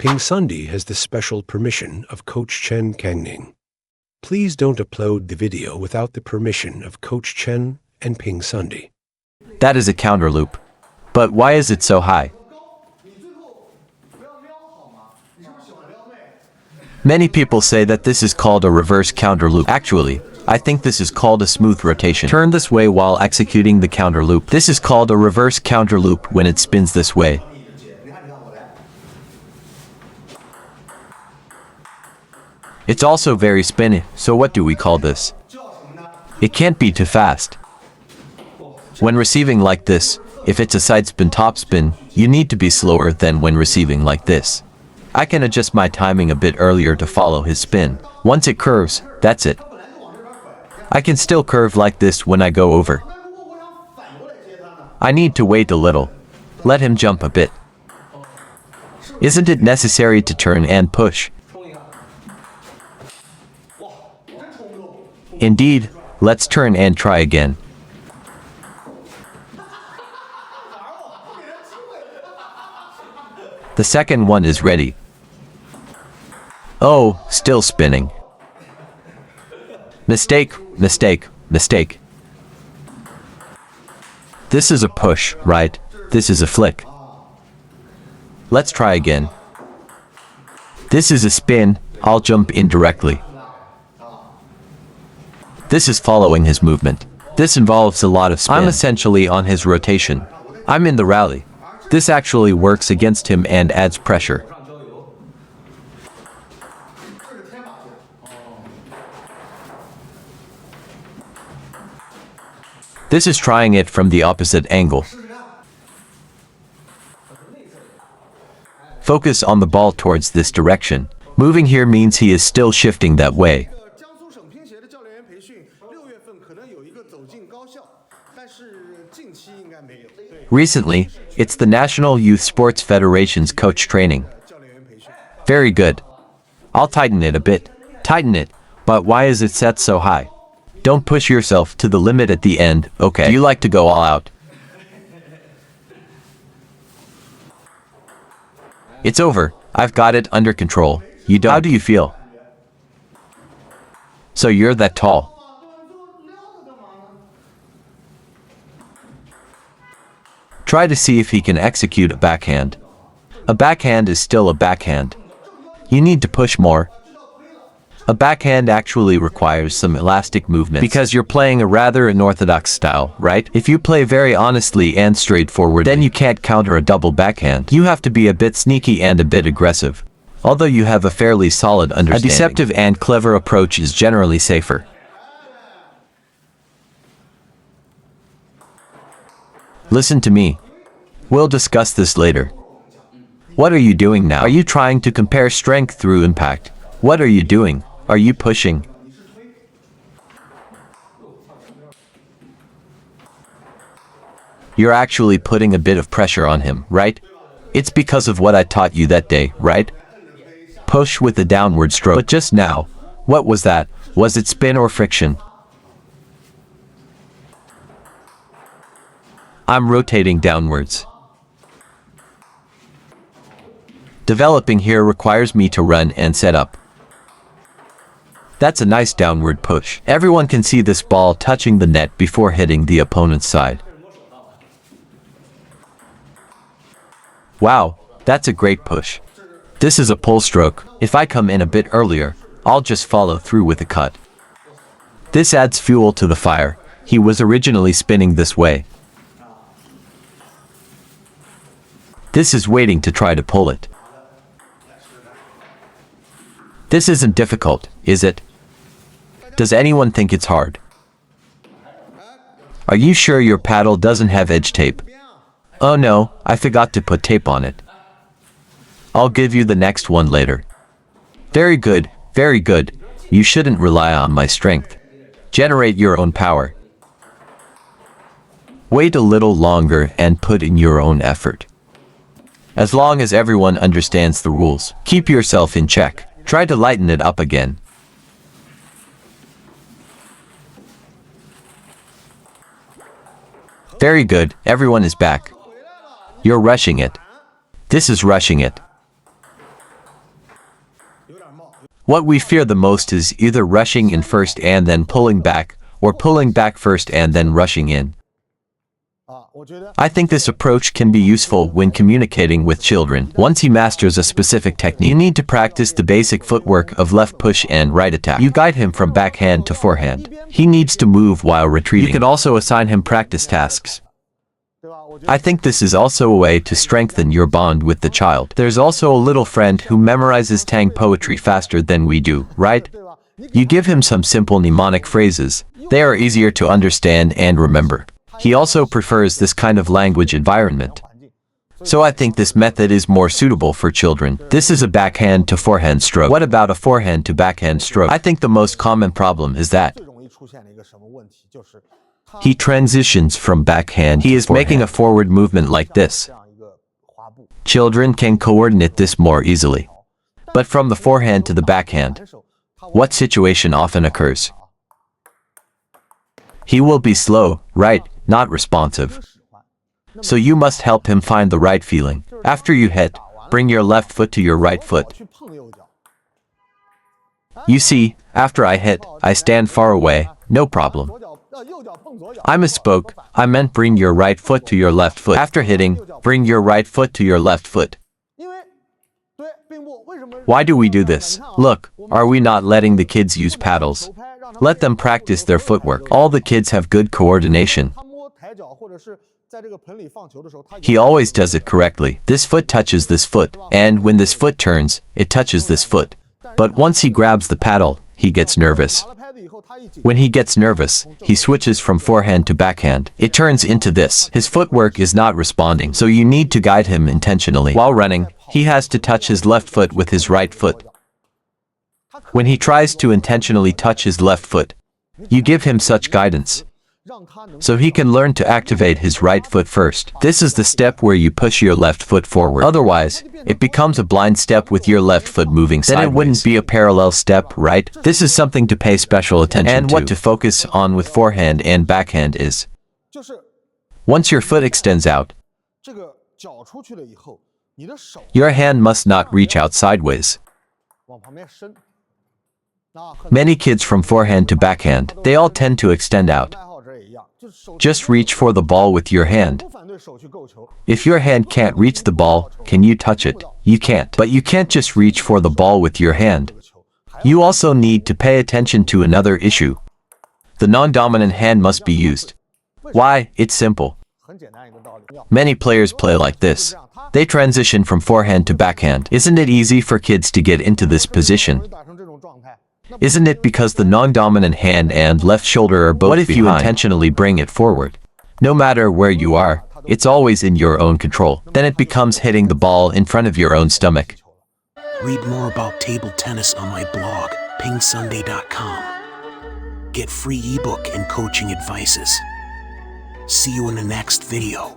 PingSunday has the special permission of Coach Chen Kangning. Please don't upload the video without the permission of Coach Chen and PingSunday. That is a counter loop. But why is it so high? Many people say that this is called a reverse counter loop. Actually, I think this is called a smooth rotation. Turn this way while executing the counter loop. This is called a reverse counter loop when it spins this way. It's also very spinny, so what do we call this? It can't be too fast. When receiving like this, if it's a side spin top spin, you need to be slower than when receiving like this. I can adjust my timing a bit earlier to follow his spin. Once it curves, that's it. I can still curve like this when I go over. I need to wait a little. Let him jump a bit. Isn't it necessary to turn and push? Indeed, let's turn and try again. The second one is ready. Oh, still spinning. Mistake, mistake, mistake. This is a push, right? This is a flick. Let's try again. This is a spin, I'll jump in directly. This is following his movement. This involves a lot of spin. I'm essentially on his rotation. I'm in the rally. This actually works against him and adds pressure. This is trying it from the opposite angle. Focus on the ball towards this direction. Moving here means he is still shifting that way. Recently, it's the National Youth Sports Federation's coach training. Very good. I'll tighten it a bit. Tighten it. But why is it set so high? Don't push yourself to the limit at the end, okay? Do you like to go all out? It's over. I've got it under control. You don't. How do you feel? So you're that tall. Try to see if he can execute a backhand. A backhand is still a backhand. You need to push more. A backhand actually requires some elastic movement because you're playing a rather unorthodox style, right? If you play very honestly and straightforward, then you can't counter a double backhand. You have to be a bit sneaky and a bit aggressive. Although you have a fairly solid understanding. A deceptive and clever approach is generally safer. Listen to me. We'll discuss this later. What are you doing now? Are you trying to compare strength through impact? What are you doing? Are you pushing? You're actually putting a bit of pressure on him, right? It's because of what I taught you that day, right? Push with a downward stroke. But just now, what was that? Was it spin or friction? I'm rotating downwards. Developing here requires me to run and set up. That's a nice downward push. Everyone can see this ball touching the net before hitting the opponent's side. Wow, that's a great push. This is a pull stroke. If I come in a bit earlier, I'll just follow through with a cut. This adds fuel to the fire. He was originally spinning this way. This is waiting to try to pull it. This isn't difficult, is it? Does anyone think it's hard? Are you sure your paddle doesn't have edge tape? Oh no, I forgot to put tape on it. I'll give you the next one later. Very good, very good. You shouldn't rely on my strength. Generate your own power. Wait a little longer and put in your own effort. As long as everyone understands the rules, keep yourself in check. Try to lighten it up again. Very good, everyone is back. You're rushing it. This is rushing it. What we fear the most is either rushing in first and then pulling back, or pulling back first and then rushing in. I think this approach can be useful when communicating with children. Once he masters a specific technique, you need to practice the basic footwork of left push and right attack. You guide him from backhand to forehand. He needs to move while retreating. You can also assign him practice tasks. I think this is also a way to strengthen your bond with the child. There's also a little friend who memorizes Tang poetry faster than we do, right? You give him some simple mnemonic phrases. They are easier to understand and remember. He also prefers this kind of language environment. So I think this method is more suitable for children. This is a backhand to forehand stroke. What about a forehand to backhand stroke? I think the most common problem is that he transitions from backhand. He is making a forward movement like this. Children can coordinate this more easily. But from the forehand to the backhand, what situation often occurs? He will be slow, right? Not responsive. So you must help him find the right feeling. After you hit, bring your left foot to your right foot. You see, after I hit, I stand far away, no problem. I misspoke, I meant bring your right foot to your left foot. After hitting, bring your right foot to your left foot. Why do we do this? Look, are we not letting the kids use paddles? Let them practice their footwork. All the kids have good coordination. He always does it correctly. This foot touches this foot, and when this foot turns, it touches this foot. But once he grabs the paddle, he gets nervous. When he gets nervous, he switches from forehand to backhand. It turns into this. His footwork is not responding, so you need to guide him intentionally. While running, he has to touch his left foot with his right foot. When he tries to intentionally touch his left foot, you give him such guidance, so he can learn to activate his right foot first. This is the step where you push your left foot forward. Otherwise, it becomes a blind step with your left foot moving sideways. Then it wouldn't be a parallel step, right? This is something to pay special attention to. And what to focus on with forehand and backhand is, once your foot extends out, your hand must not reach out sideways. Many kids from forehand to backhand, they all tend to extend out. Just reach for the ball with your hand. If your hand can't reach the ball, can you touch it? You can't. But you can't just reach for the ball with your hand. You also need to pay attention to another issue. The non-dominant hand must be used. Why? It's simple. Many players play like this. They transition from forehand to backhand. Isn't it easy for kids to get into this position? Isn't it because the non-dominant hand and left shoulder are both behind? What if you intentionally bring it forward? No matter where you are, it's always in your own control. Then it becomes hitting the ball in front of your own stomach. Read more about table tennis on my blog, PingSunday.com. Get free ebook and coaching advices. See you in the next video.